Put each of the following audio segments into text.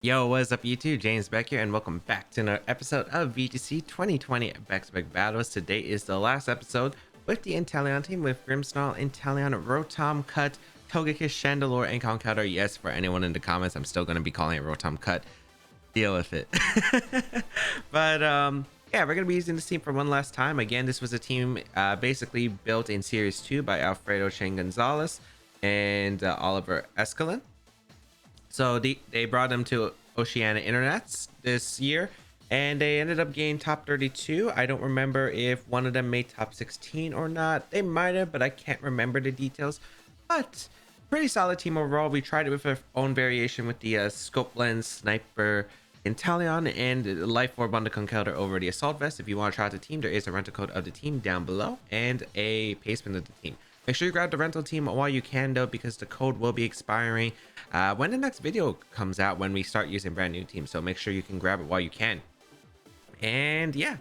Yo, what's up YouTube? James Beck here and welcome back to another episode of VGC 2020 Baek Battles. Today is the last episode with the Inteleon team with Grimmsnarl, Inteleon, Rotom-Cut, Togekiss, Chandelure, and Conkeldurr. Yes, for anyone in the comments, I'm still going to be calling it Rotom-Cut. Deal with it. But yeah, we're going to be using this team for one last time. Again, this was a team basically built in Series 2 by Alfredo Chen Gonzalez and Oliver Escalon. So they brought them to Oceania Internets this year, and they ended up getting top 32. I don't remember if one of them made top 16 or not. They might have, but I can't remember the details. But pretty solid team overall. We tried it with our own variation with the Scope Lens, Sniper, Inteleon, and Life Orb on the Conkeldurr over the Assault Vest. If you want to try out the team, there is a rental code of the team down below and a payment of the team. Make sure you grab the rental team while you can though, because the code will be expiring when the next video comes out, when we start using brand new teams. So make sure you can grab it while you can. And yeah,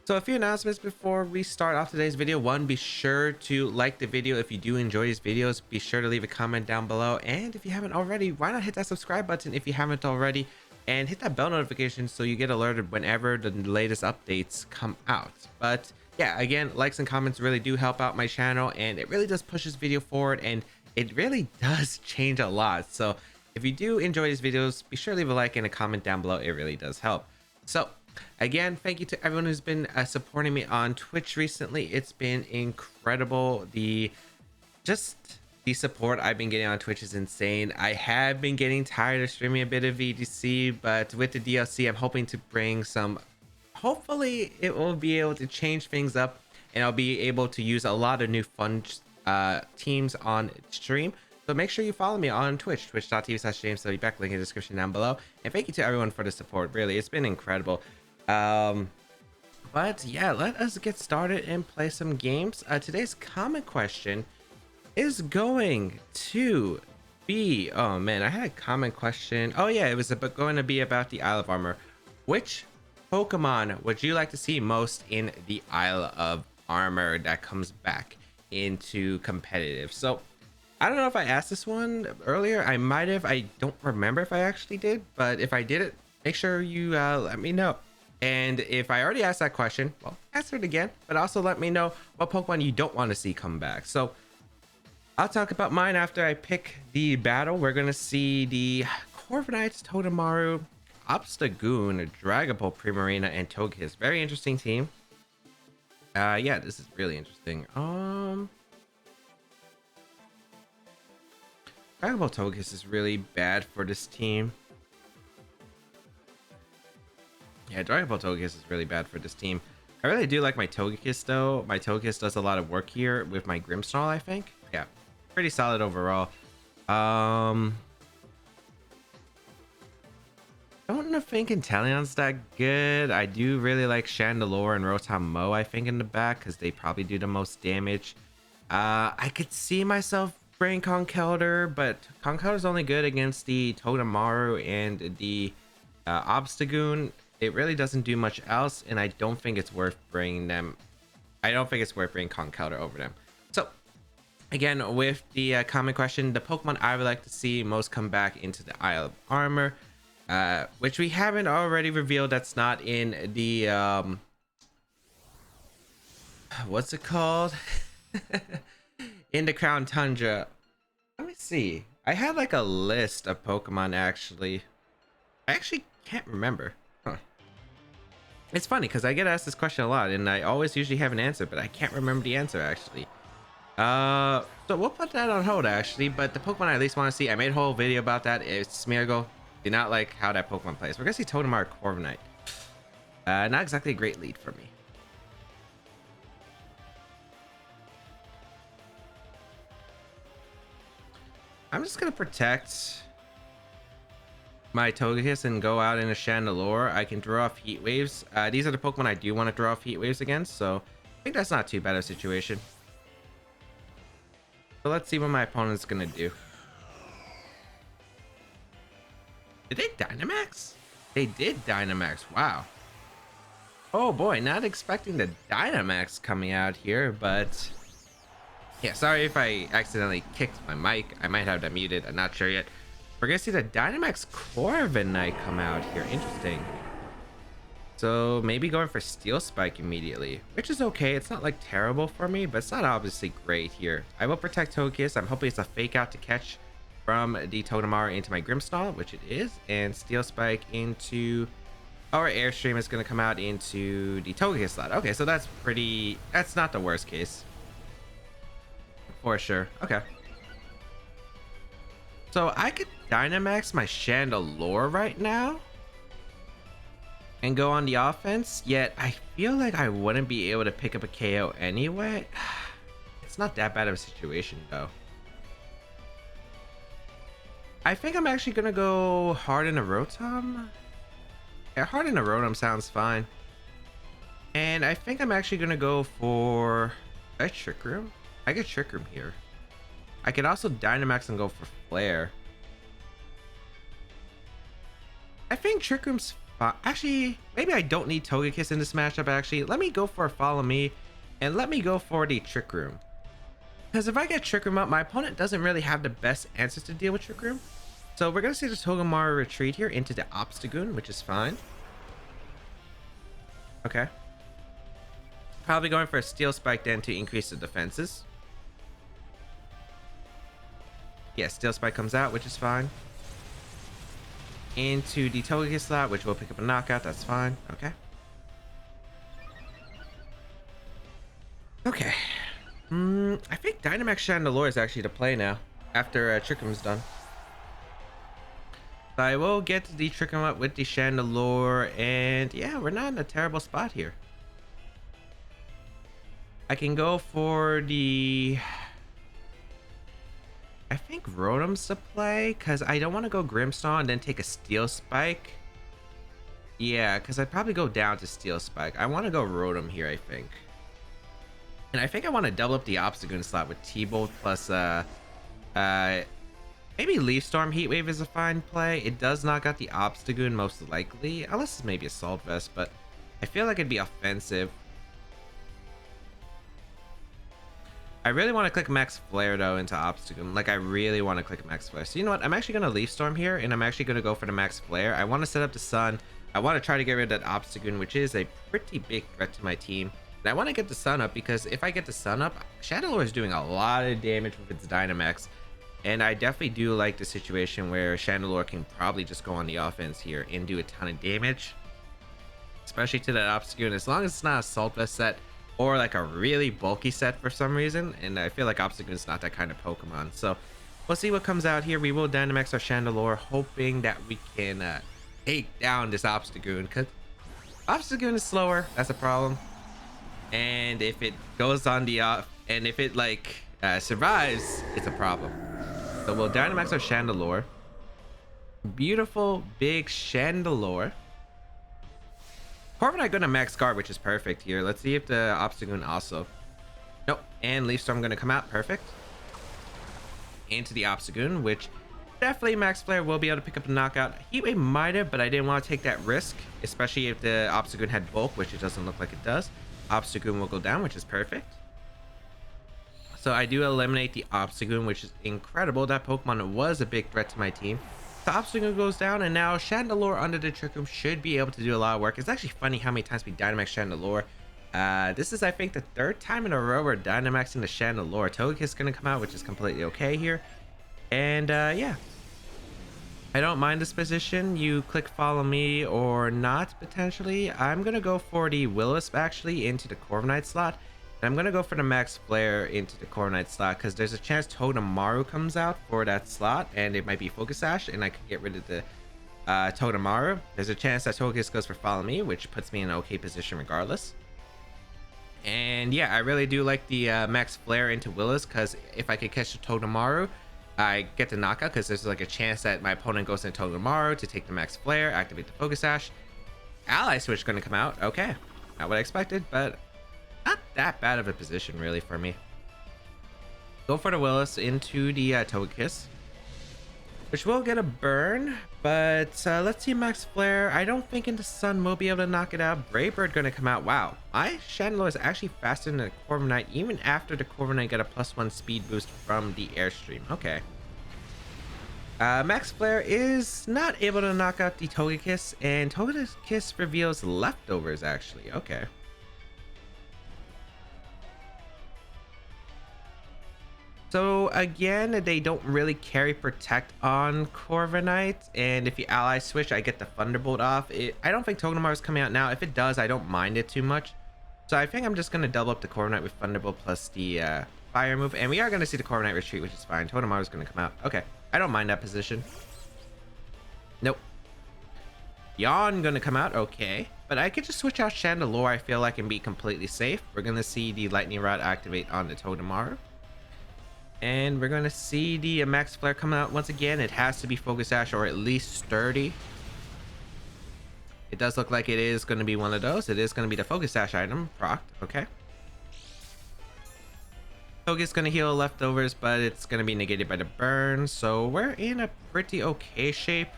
so a few announcements before we start off today's video. One, be sure to like the video if you do enjoy these videos. Be sure to leave a comment down below, and if you haven't already, why not hit that subscribe button if you haven't already, and hit that bell notification so you get alerted whenever the latest updates come out. But yeah, again, likes and comments really do help out my channel, and it really does push this video forward, and it really does change a lot. So if you do enjoy these videos, be sure to leave a like and a comment down below. It really does help. So again, thank you to everyone who's been supporting me on Twitch recently. It's been incredible. The support I've been getting on Twitch is insane. I have been getting tired of streaming a bit of VGC, but with the DLC, I'm hoping to bring some. Hopefully it will be able to change things up, and I'll be able to use a lot of new fun teams on stream. So make sure you follow me on Twitch, twitch.tv/JamesWBeck, link in the description down below. And thank you to everyone for the support. Really, it's been incredible. But yeah, let us get started and play some games. Today's comment question is going to be, oh man, I had a comment question. Oh yeah, it was going to be about the Isle of Armor. Which Pokemon would you like to see most in the Isle of Armor that comes back into competitive? So I don't know if I asked this one earlier. I might have. I don't remember if I actually did, but if I did it, make sure you let me know. And if I already asked that question, well, answer it again, but also let me know what Pokemon you don't want to see come back. So I'll talk about mine after I pick the battle. We're going to see the Corviknights, Totemaru, Obstagoon, Dragapult, Primarina, and Togekiss. Very interesting team. Yeah, this is really interesting. Dragapult Togekiss is really bad for this team. Yeah, Dragapult Togekiss is really bad for this team. I really do like my Togekiss though. My Togekiss does a lot of work here with my Grimmsnarl, I think. Yeah, pretty solid overall. Don't think Inteleon's that good. I do really like Chandelure and Rotom-Mow, I think, in the back, because they probably do the most damage. I could see myself bringing Conkeldurr, but Conkeldurr's only good against the Totemaru and the Obstagoon. It really doesn't do much else, and I don't think it's worth bringing them. I don't think it's worth bringing Conkeldurr over them. So again, with the comment question, the Pokemon I would like to see most come back into the Isle of Armor, which we haven't already revealed, that's not in the what's it called? In the Crown Tundra. Let me see. I had like a list of Pokemon actually. I actually can't remember. Huh. It's funny because I get asked this question a lot, and I always usually have an answer, but I can't remember the answer actually. So we'll put that on hold actually, but the Pokemon I at least want to see, I made a whole video about that. It's Smeargle. Do not like how that Pokemon plays. We're gonna see Totemaru, Corviknight. Not exactly a great lead for me. I'm just gonna protect my Togekiss and go out in a Chandelure. I can draw off Heat Waves. These are the Pokemon I do want to draw off Heat Waves against, so I think that's not too bad of a situation. So let's see what my opponent's gonna do. Did they Dynamax? They did Dynamax. Wow. Oh boy, not expecting the Dynamax coming out here, but yeah, sorry if I accidentally kicked my mic. I might have that muted. I'm not sure yet. We're gonna see the Dynamax Corviknight come out here. Interesting. So maybe going for Steel Spike immediately, which is okay. It's not like terrible for me, but it's not obviously great here. I will protect Togekiss. I'm hoping it's a fake out to catch from the Totodemaru into my Grimmsnarl, which it is, and Steel Spike into our Airstream is going to come out into the Togekiss slot. Okay, so that's not the worst case for sure. Okay, so I could Dynamax my Chandelure right now and go on the offense, yet I feel like I wouldn't be able to pick up a KO anyway. It's not that bad of a situation though. I think I'm actually gonna go hard in a Rotom. Yeah, hard in a Rotom sounds fine. And I think I'm actually gonna go for a Trick Room. I get Trick Room here. I could also Dynamax and go for Flare. I think Trick Room's fine. Actually, maybe I don't need Togekiss in this matchup actually. Let me go for a Follow Me and let me go for the Trick Room. Because if I get Trick Room up, my opponent doesn't really have the best answers to deal with Trick Room. So we're going to see the Togedemaru retreat here into the Obstagoon, which is fine. Okay. Probably going for a Steel Spike then to increase the defenses. Yeah, Steel Spike comes out, which is fine. Into the Togekiss slot, which will pick up a knockout. That's fine. Okay. Okay. I think Dynamax Chandelure is actually the play now after Trick Room's done. So I will get the Trick Room up with the Chandelure, and yeah, we're not in a terrible spot here. I can go for the... I think Rotom's the play, because I don't want to go Grimmsnarl and then take a Steel Spike. Yeah, because I'd probably go down to Steel Spike. I want to go Rotom here, I think. And I think I want to double up the Obstagoon slot with T-Bolt plus maybe Leaf Storm Heat Wave is a fine play. It does knock out the Obstagoon most likely, unless it's maybe Assault Vest, but I feel like it'd be offensive. I really want to click Max Flare though into Obstagoon. Like I really want to click Max Flare. So you know what? I'm actually going to Leaf Storm here, and I'm actually going to go for the Max Flare. I want to set up the Sun. I want to try to get rid of that Obstagoon, which is a pretty big threat to my team. And I want to get the Sun up because if I get the Sun up, Chandelure is doing a lot of damage with its Dynamax. And I definitely do like the situation where Chandelure can probably just go on the offense here and do a ton of damage. Especially to that Obstagoon, as long as it's not a Assault Vest set or like a really bulky set for some reason. And I feel like Obstagoon is not that kind of Pokemon. So we'll see what comes out here. We will Dynamax our Chandelure, hoping that we can take down this Obstagoon. Because Obstagoon is slower, that's a problem. And if it goes on the and if it like survives, it's a problem. So we'll Dynamax our Chandelure. Beautiful big Chandelure. Corviknight gonna max guard, which is perfect here. Let's see if the Obstagoon also. Nope. And Leaf Storm gonna come out. Perfect. Into the Obstagoon, which definitely Max Flare will be able to pick up a knockout. Heatwave might have, but I didn't want to take that risk, especially if the Obstagoon had bulk, which it doesn't look like it does. Obstagoon will go down, which is perfect. So I do eliminate the Obstagoon, which is incredible. That Pokemon was a big threat to my team. The Obstagoon goes down, and now Chandelure under the Trick Room should be able to do a lot of work. It's actually funny how many times we Dynamax Chandelure. This is, I think, the third time in a row we're Dynamaxing the Chandelure. Togekiss is going to come out, which is completely okay here. And yeah. I don't mind this position. You click Follow Me or not, potentially. I'm going to go for the Will-O-Wisp, actually, into the Corviknight slot. And I'm going to go for the Max Flare into the Corviknight slot, because there's a chance Totodemaru comes out for that slot, and it might be Focus Sash, and I could get rid of the Totodemaru. There's a chance that Togekiss goes for Follow Me, which puts me in an okay position regardless. And yeah, I really do like the Max Flare into Will-O-Wisp, because if I could catch the Totodemaru, I get the knockout, because there's like a chance that my opponent goes into Totodemaru to take the Max Flare, activate the Focus Sash. Ally Switch going to come out. Okay, not what I expected, but not that bad of a position really for me. Go for the Will-O-Wisp into the Togekiss, which will get a burn, but let's see Max Flare. I don't think into Sun will be able to knock it out. Brave Bird going to come out. Wow, my Chandelure is actually faster than the Corviknight, even after the Corviknight got a +1 speed boost from the Airstream. Okay. Max Flare is not able to knock out the Togekiss, and Togekiss reveals leftovers actually. Okay. So again, they don't really carry Protect on Corviknight, and if you ally switch, I get the Thunderbolt off. I don't think Togedemaru is coming out now. If it does, I don't mind it too much. So I think I'm just going to double up the Corviknight with Thunderbolt plus the Fire move, and we are going to see the Corviknight retreat, which is fine. Togedemaru is going to come out. Okay, I don't mind that position. Nope. Yawn going to come out. Okay, but I could just switch out Chandelure, I feel like, and be completely safe. We're going to see the Lightning Rod activate on the Togedemaru. And we're going to see the Max Flare come out once again. It has to be Focus Sash or at least Sturdy. It does look like it is going to be one of those. It is going to be the Focus Sash item, procced. Okay. Focus going to heal leftovers, but it's going to be negated by the burn. So we're in a pretty okay shape.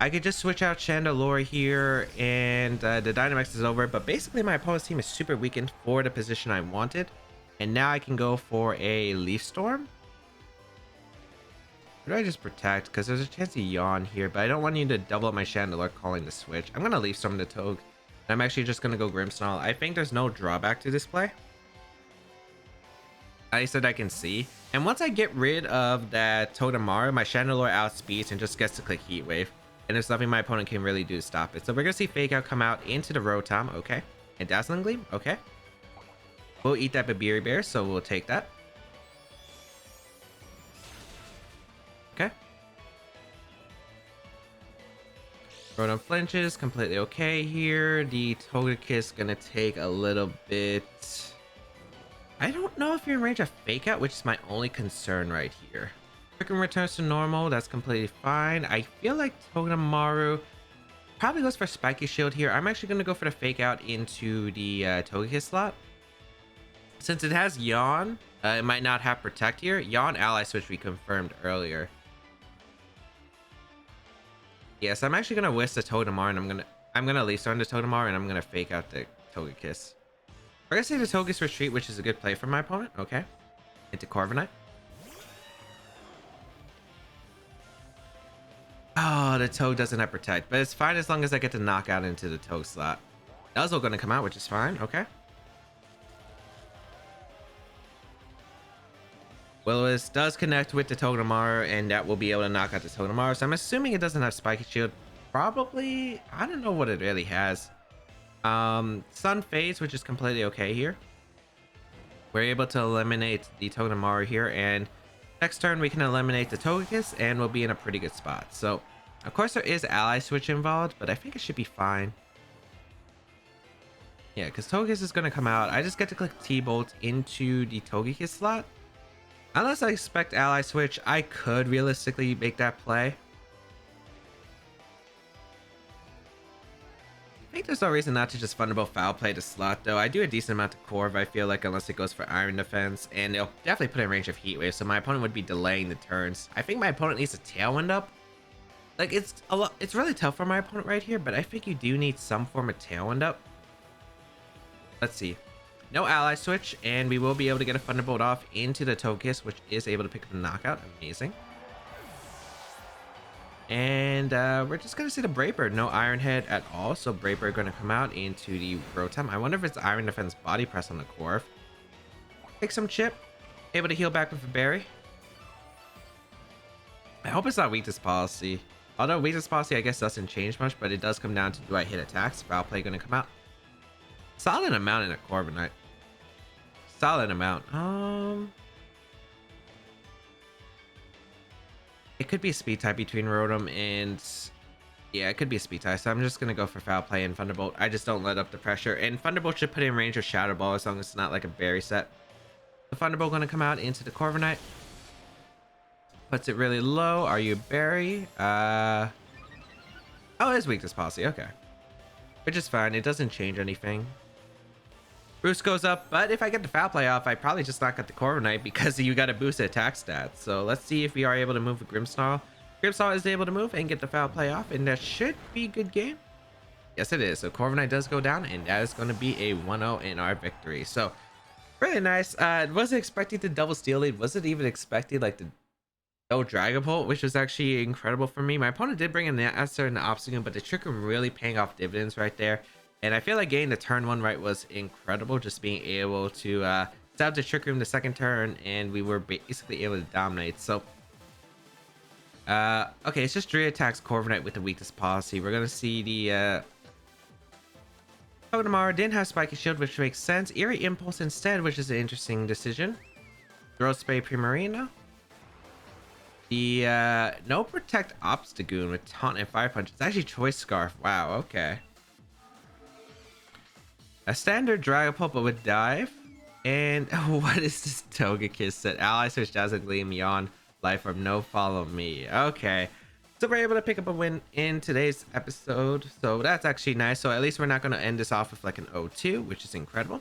I could just switch out Chandelure here, and the Dynamax is over. But basically, my opponent's team is super weakened for the position I wanted. And now I can go for a Leaf Storm. Or do I just Protect? Because there's a chance to Yawn here, but I don't want you to double up my Chandelure calling the switch. I'm going to Leaf Storm the Toge. I'm actually just going to go Grimmsnarl. I think there's no drawback to this play. I said I can see. And once I get rid of that Togedemaru, my Chandelure outspeeds and just gets to click Heat Wave. And there's nothing my opponent can really do to stop it. So we're going to see Fake Out come out into the Rotom. Okay. And Dazzling Gleam. Okay. We'll eat that Babiri Bear, so we'll take that. Okay. Rotom flinches, completely okay here. The Togekiss gonna take a little bit. I don't know if you're in range of Fake Out, which is my only concern right here. Quicken returns to normal, that's completely fine. I feel like Togedemaru probably goes for Spiky Shield here. I'm actually gonna go for the Fake Out into the Togekiss slot. Since it has Yawn, it might not have Protect here. Yawn ally switch we confirmed earlier. Yes, I'm actually gonna whisk the Togedemaru, and I'm gonna Leaf Storm the Togedemaru, and I'm gonna Fake Out the Togekiss. We're gonna say the Togekiss retreat, which is a good play for my opponent. Okay, into Corviknight. Oh, the Toge doesn't have Protect, but it's fine as long as I get the knockout into the Toge slot. Nuzzle gonna come out, which is fine. Okay. Will-O-Wisp does connect with the Togedemaru, and that will be able to knock out the Togedemaru. So I'm assuming it doesn't have Spiky Shield. Probably, I don't know what it really has. Sun Phase, which is completely okay here. We're able to eliminate the Togedemaru here, and next turn we can eliminate the Togekiss, and we'll be in a pretty good spot. So, of course there is Ally Switch involved, but I think it should be fine. Yeah, because Togekiss is going to come out. I just get to click T-Bolt into the Togekiss slot. Unless I expect Ally Switch, I could realistically make that play. I think there's no reason not to just Thunderbolt Foul Play the slot, though. I do a decent amount of Corv, I feel like, unless it goes for Iron Defense. And it'll definitely put in range of Heat Wave, so my opponent would be delaying the turns. I think my opponent needs a Tailwind up. Like, it's really tough for my opponent right here, but I think you do need some form of Tailwind up. Let's see. No ally switch, and we will be able to get a Thunderbolt off into the Togekiss, which is able to pick up the knockout. Amazing. And we're just going to see the Brave Bird. No Iron Head at all, so Brave Bird going to come out into the Rotom. I wonder if it's Iron Defense Body Press on the Corv. Take some Chip. Able to heal back with a Berry. I hope it's not Weakness Policy. Although Weakness Policy, I guess, doesn't change much, but it does come down to do I hit attacks. Foul Play going to come out. Solid amount in a Corviknight. Solid amount. It could be a speed type between Rotom and... Yeah, it could be a speed type. So I'm just going to go for Foul Play and Thunderbolt. I just don't let up the pressure. And Thunderbolt should put in range of Shadow Ball as long as it's not like a berry set. The Thunderbolt going to come out into the Corviknight. Puts it really low. Are you a berry? Oh, it is Weakness Policy. Okay. Which is fine. It doesn't change anything. Boost goes up, but if I get the Foul Play off, I probably just knock out the Corviknight because you got to boost the attack stats. So let's see if we are able to move with Grimmsnarl. Grimmsnarl is able to move and get the Foul Play off, and that should be a good game. Yes, it is. So Corviknight does go down, and that is going to be a 1-0 in our victory. So really nice. Was it expecting the double steal lead? Was it even expecting like the no Dragapult, which was actually incredible for me. My opponent did bring in the Esther and the Obstacle, but the Trick Room really paying off dividends right there. And I feel like getting the turn 1 right was incredible. Just being able to stab the Trick Room the second turn, and we were basically able to dominate. So, okay, it's just 3 attacks Corviknight with the weakness policy. We're going to see the Togedemaru didn't have Spiky Shield, which makes sense. Eerie Impulse instead, which is an interesting decision. Throw Spray Primarina. The no Protect Obstagoon with Taunt and Fire Punch. It's actually Choice Scarf. Wow, okay. A standard Dragapult, but with Dive. And what is this Togekiss set? Ally Search Dazzling Gleam Yawn Life Form No Follow Me. Okay. So we're able to pick up a win in today's episode. So that's actually nice. So at least we're not going to end this off with like an 0-2, which is incredible.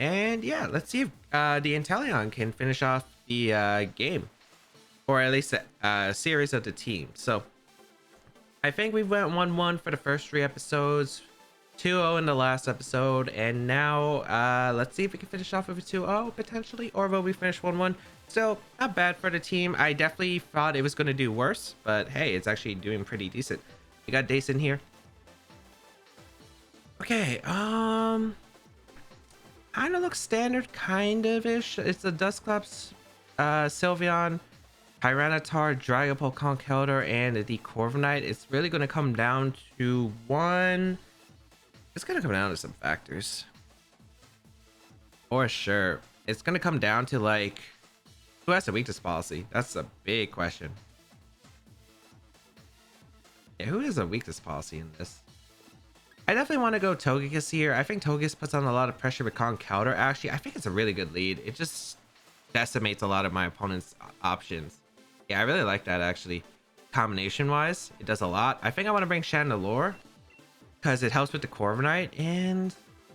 And yeah, let's see if the Inteleon can finish off the game. Or at least a series of the team. So I think we went 1-1 for the first 3 episodes, 2-0 in the last episode, and now let's see if we can finish off with a 2-0 potentially, or will we finish 1-1? Still not bad for the team. I definitely thought it was going to do worse, but hey, it's actually doing pretty decent. We got Dace in here. Okay, kind of looks standard, kind of ish. It's the Dusclops, Sylveon, Tyranitar, Dragapult, Conkeldurr, and the Corviknight. It's really going to come down to one. It's going to come down to some factors. For sure. It's going to come down to like, who has the weakness policy? That's a big question. Yeah, who has a weakness policy in this? I definitely want to go Togekiss here. I think Togekiss puts on a lot of pressure with Conkeldurr. Actually, I think it's a really good lead. It just decimates a lot of my opponent's options. Yeah, I really like that actually. Combination wise, it does a lot. I think I want to bring Chandelure because it helps with the Corviknight, and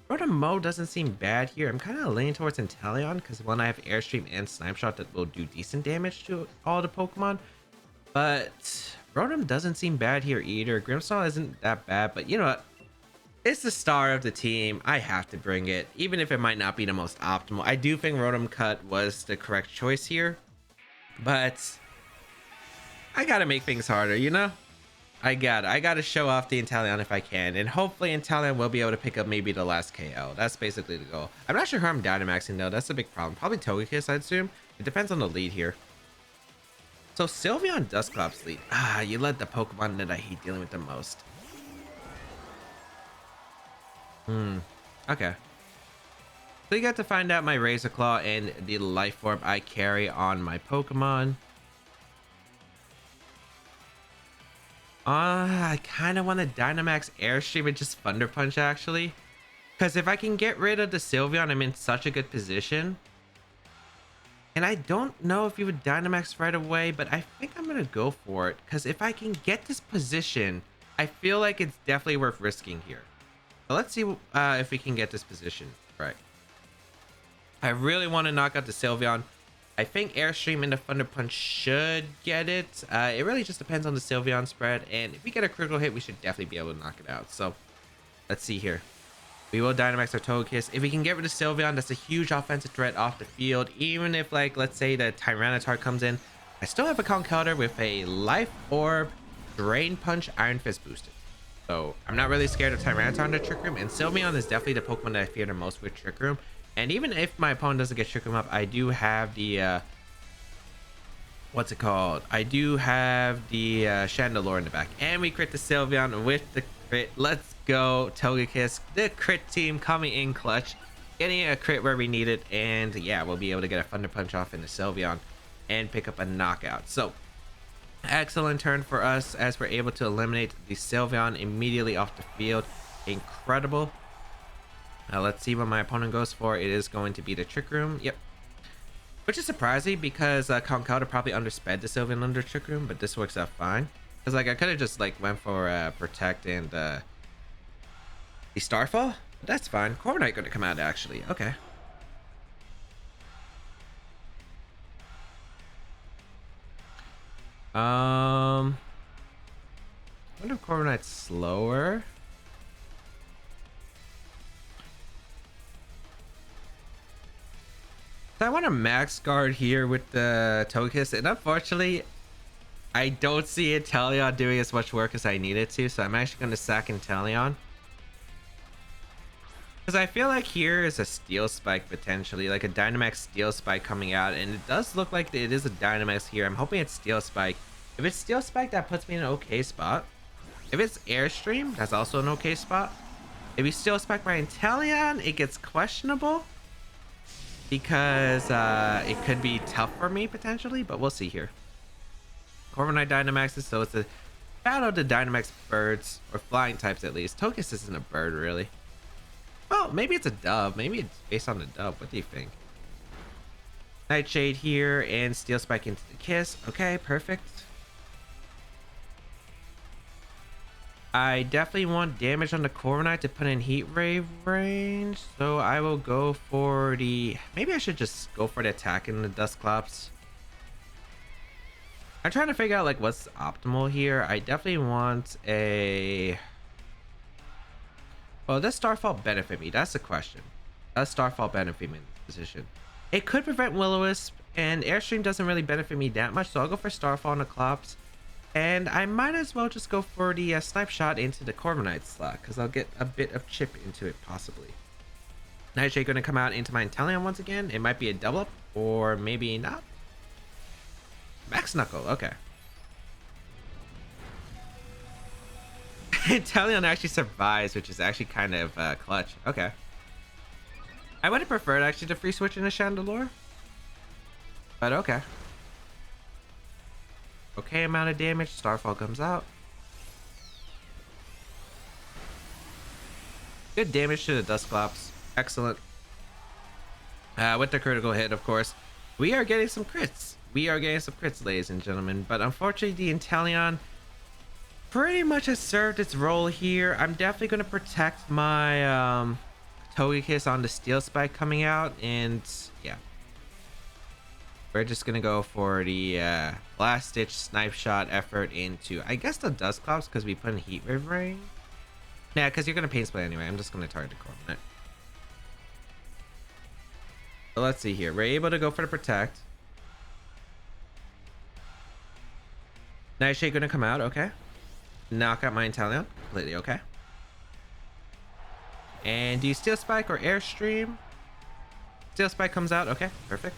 Rotom-Mow doesn't seem bad here. I'm kind of leaning towards Inteleon because one, I have Airstream and Snipe Shot that will do decent damage to all the Pokemon, but Rotom doesn't seem bad here either. Grimmsnarl isn't that bad, but you know what? It's the star of the team. I have to bring it, even if it might not be the most optimal. I do think Rotom-Cut was the correct choice here, but I gotta make things harder, you know? I gotta show off the Inteleon if I can, and hopefully Inteleon will be able to pick up maybe the last KO. That's basically the goal. I'm not sure how I'm Dynamaxing though. That's a big problem. Probably Togekiss, I'd assume. It depends on the lead here. So Sylveon Dusclops lead. Ah, you led the Pokemon that I hate dealing with the most. Okay. So you got to find out my Razor Claw and the Life Orb I carry on my Pokemon. I kind of want to Dynamax Airstream and just Thunder Punch actually. Because if I can get rid of the Sylveon, I'm in such a good position. And I don't know if you would Dynamax right away, but I think I'm going to go for it. Because if I can get this position, I feel like it's definitely worth risking here. So let's see if we can get this position right. I really want to knock out the Sylveon. I think Airstream and the Thunder Punch should get it. It really just depends on the Sylveon spread. And if we get a critical hit, we should definitely be able to knock it out. So let's see here. We will Dynamax our Togekiss. If we can get rid of Sylveon, that's a huge offensive threat off the field. Even if, like, let's say the Tyranitar comes in, I still have a Conkeldurr with a Life Orb, Drain Punch, Iron Fist boosted. So I'm not really scared of Tyranitar in the Trick Room. And Sylveon is definitely the Pokemon that I fear the most with Trick Room. And even if my opponent doesn't get Trick Room up, I do have the what's it called? I do have the Chandelure in the back. And we crit the Sylveon with the crit. Let's go, Togekiss. The crit team coming in clutch. Getting a crit where we need it. And yeah, we'll be able to get a Thunder Punch off in the Sylveon and pick up a knockout. So excellent turn for us as we're able to eliminate the Sylveon immediately off the field. Incredible. Now let's see what my opponent goes for. It is going to be the Trick Room. Yep. Which is surprising because Conkeldurr probably undersped the Sylveon under Trick Room, but this works out fine. Because like I could have just like went for Protect and the Starfall. But that's fine. Corviknight going to come out actually. Okay. I wonder if Corviknight's slower. So I want to max guard here with the Togekiss, and unfortunately I don't see Inteleon doing as much work as I need it to, so I'm actually going to sack Inteleon. Because I feel like here is a Steel Spike potentially, like a Dynamax Steel Spike coming out, and it does look like it is a Dynamax here. I'm hoping it's Steel Spike. If it's Steel Spike, that puts me in an okay spot. If it's Airstream, that's also an okay spot. If you Steel Spike my Inteleon, it gets questionable. Because it could be tough for me potentially, but we'll see here. Corviknight Dynamaxes, so it's a battle of the Dynamax birds, or flying types at least. Togekiss isn't a bird really. Well, maybe it's a dove. Maybe it's based on the dove. What do you think? Nightshade here and Steel Spike into the Kiss. Okay, perfect. I definitely want damage on the Corviknight to put in Heat Wave range, so I will go for the... Maybe I should just go for the attack in the Dusclops. I'm trying to figure out like what's optimal here. I definitely want a... Well, does Starfall benefit me? That's the question. Does Starfall benefit me in this position? It could prevent Will-O-Wisp, and Airstream doesn't really benefit me that much, so I'll go for Starfall on the Clops. And I might as well just go for the Snipe Shot into the Corviknight slot, because I'll get a bit of chip into it, possibly. Nightshade going to come out into my Inteleon once again. It might be a double up, or maybe not. Max Knuckle, okay. Inteleon actually survives, which is actually kind of clutch. Okay. I would have preferred actually to free switch into Chandelure. But okay. Okay amount of damage. Starfall comes out. Good damage to the Dusclops. Excellent. With the critical hit, of course. We are getting some crits. We are getting some crits, ladies and gentlemen. But unfortunately, the Inteleon pretty much has served its role here. I'm definitely going to protect my Togekiss on the Steel Spike coming out. And yeah. We're just going to go for the last ditch Snipe Shot effort into, I guess, the Dusclops, because we put in Heat Wave range. Yeah, because you're going to Pain Split anyway. I'm just going to target the Corviknight. So let's see here. We're able to go for the Protect. Nightshade going to come out. Okay. Knock out my Inteleon. Completely okay. And do you Steel Spike or Airstream? Steel Spike comes out. Okay, perfect.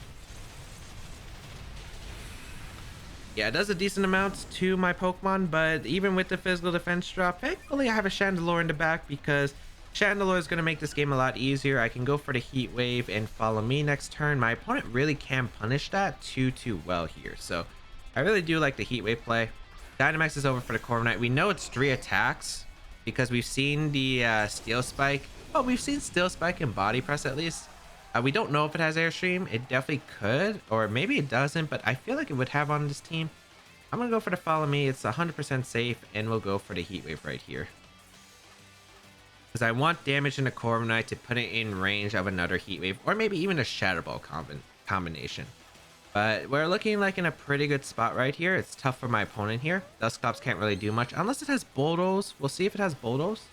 Yeah, it does a decent amount to my Pokemon, but even with the physical defense drop, thankfully I have a Chandelure in the back, because Chandelure is going to make this game a lot easier. I can go for the Heat Wave and follow me next turn. My opponent really can punish that too well here, so I really do like the Heat Wave play. Dynamax is over for the Corviknight. We know it's 3 attacks because we've seen the Steel Spike. Well, we've seen Steel Spike and Body Press at least. We don't know if it has Airstream. It definitely could, or maybe it doesn't, but I feel like it would have on this team. I'm going to go for the Follow Me. It's 100% safe, and we'll go for the Heat Wave right here. Because I want damage in the Corviknight to put it in range of another Heat Wave, or maybe even a Shadow Ball combination. But we're looking like in a pretty good spot right here. It's tough for my opponent here. Dusclops can't really do much, unless it has Bulldoze. We'll see if it has Bulldoze.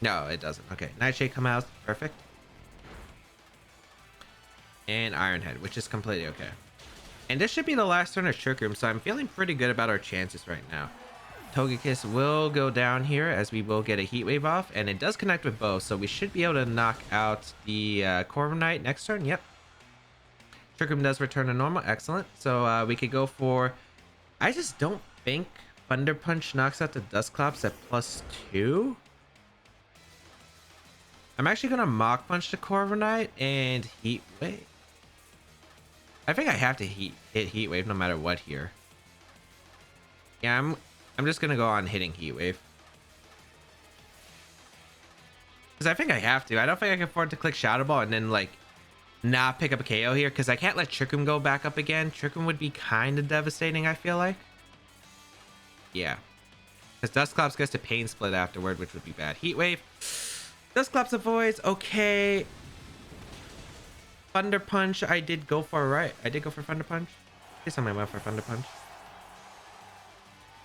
No, it doesn't. Okay, Nightshade come out. Perfect. And Iron Head, which is completely okay. And this should be the last turn of Trick Room, so I'm feeling pretty good about our chances right now. Togekiss will go down here, as we will get a Heat Wave off, and it does connect with both, so we should be able to knock out the Corviknight next turn. Yep. Trick Room does return to normal. Excellent. So we could go for... I just don't think Thunder Punch knocks out the Dusclops at +2. I'm actually going to Mach Punch the Corviknight and Heat Wave. I think I have to hit Heat Wave no matter what here. Yeah, I'm just going to go on hitting Heat Wave. Because I think I have to. I don't think I can afford to click Shadow Ball and then, like, not pick up a KO here. Because I can't let Trick Room go back up again. Trick Room would be kind of devastating, I feel like. Yeah. Because Dusclops gets to Pain Split afterward, which would be bad. Heat Wave. Dusclops avoids. Okay. Thunder Punch. I did go for, right? I did go for Thunder Punch. Please tell me I went for Thunder Punch.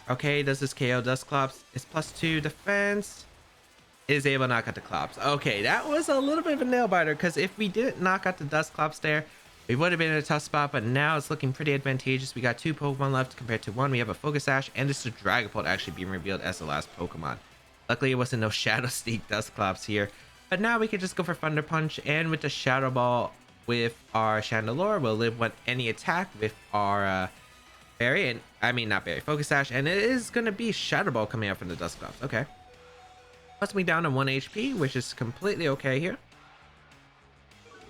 Okay, does this KO Dusclops? It's +2 defense. Is able to knock out the Clops. Okay, that was a little bit of a nail biter, because if we didn't knock out the Dusclops there, We would have been in a tough spot, but now it's looking pretty advantageous. We got 2 Pokemon left compared to 1. We have a Focus Sash, and it's a Dragapult actually being revealed as the last Pokemon. Luckily, it wasn't no Shadow Sneak Dusclops here. But now we can just go for Thunder Punch, and with the Shadow Ball with our Chandelure, we'll live with any attack with our Berry, and I mean not Berry, Focus Sash, and it is going to be Shadow Ball coming out from the Dusclops. Okay. Puts me down to 1 HP, which is completely okay here.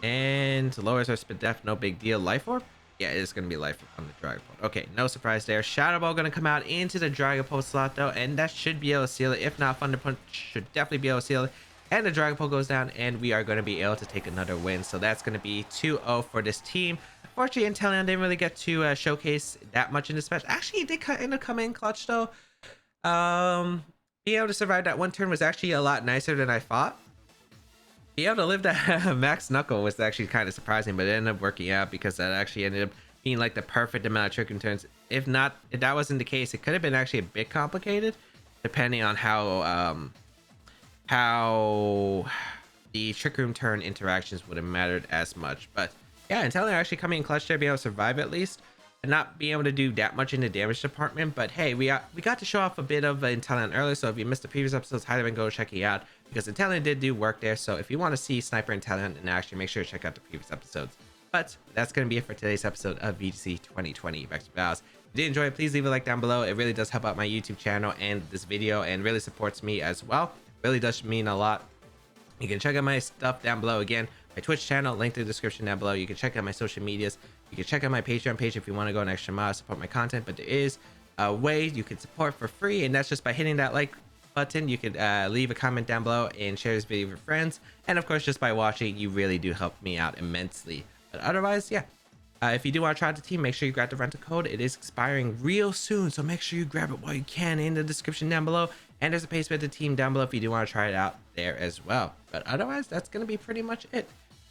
And lowers our speed def, no big deal. Life Orb? Yeah, it is going to be Life Orb on the Dragapult. Okay, no surprise there. Shadow Ball going to come out into the Dragapult slot though, and that should be able to seal it. If not, Thunder Punch should definitely be able to seal it. And the Dragapult goes down, and we are going to be able to take another win. So that's going to be 2-0 for this team. Unfortunately, Inteleon didn't really get to showcase that much in this match. Actually, it did end up coming in clutch though. Being able to survive that one turn was actually a lot nicer than I thought. Being able to live that max knuckle was actually kind of surprising, but it ended up working out because that actually ended up being like the perfect amount of trick room turns. If that wasn't the case, it could have been actually a bit complicated depending on how the trick room turn interactions would have mattered as much. But yeah, Inteleon actually coming in clutch there, being able to survive at least, and not being able to do that much in the damage department. But hey, we got to show off a bit of Inteleon earlier, so if you missed the previous episodes, highly recommend go check it out because Inteleon did do work there. So if you want to see Sniper Inteleon in action, make sure to check out the previous episodes. But that's going to be it for today's episode of VGC 2020 Back Battles. If you did enjoy it, please leave a like down below. It really does help out my YouTube channel and this video, and really supports me as well. It really does mean a lot. You can check out my stuff down below. Again, my Twitch channel, link in the description down below. You can check out my social medias. You can check out my Patreon page if you want to go an extra mile to support my content. But there is a way you can support for free, and that's just by hitting that like button. You could leave a comment down below and share this video with your friends. And of course, just by watching, you really do help me out immensely. But otherwise, yeah. If you do want to try out the team, make sure you grab the rental code. It is expiring real soon, so make sure you grab it while you can in the description down below. And there's a page with the team down below if you do want to try it out there as well. But otherwise, that's going to be pretty much it.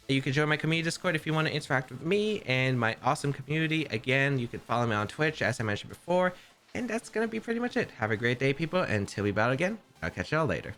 You can join my community Discord if you want to interact with me and my awesome community. Again, you can follow me on Twitch, as I mentioned before. And that's going to be pretty much it. Have a great day, people. Until we battle again, I'll catch y'all later.